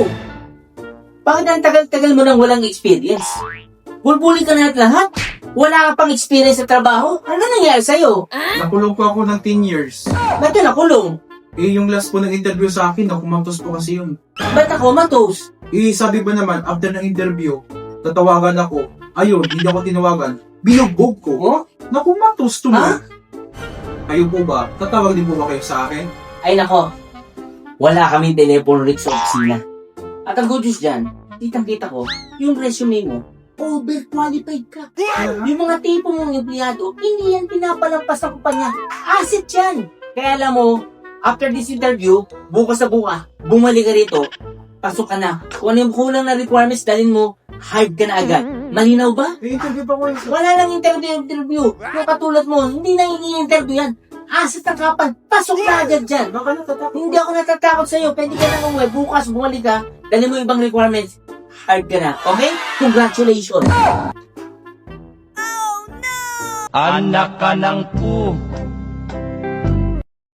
Oh! Bakit ang tagal-tagal mo nang walang experience? Bulbuli ka na lahat? Wala ka pang experience sa trabaho? Ano nangyari sa'yo? Nakulong po ako ng 10 years. Ba't ka nakulong? Yung last po ng interview sa akin, nakumantos po kasi yun. Ba't ako matos? Sabi ba naman, after ng interview, tatawagan ako. Ayun, hindi ako tinawagan. Binugbog ko. Oh? Nakumantos tuloy. Ha? Kayo po ba? Tatawag din po ba kayo sa akin? Ay nako, wala kaming telephone rig sa opisina. At ang good news dyan, kitang-kita ko, yung resume mo, overqualified ka. Yung mga tipo mong empleyado, hindi yan pinapalampas ng kumpanya. Asset yan. Kaya alam mo, after this interview, bukas na bukas, bumalik ka rito, pasok ka na. Kung ano yung kulang na requirements, dalhin mo, hired ka na agad. Malinaw ba? Interview pa ko yun. Wala lang interview. Yung katulad mo, hindi na i-interview yan. Asset ang kapal, pasok na agad dyan. Baka natatakot. Hindi ako natatakot sa'yo. Pwede ka na umuwi. Bukas, bumalik ka. Dali mo ibang requirements. Hard ka na. Okay? Congratulations. Anak ka ng pu.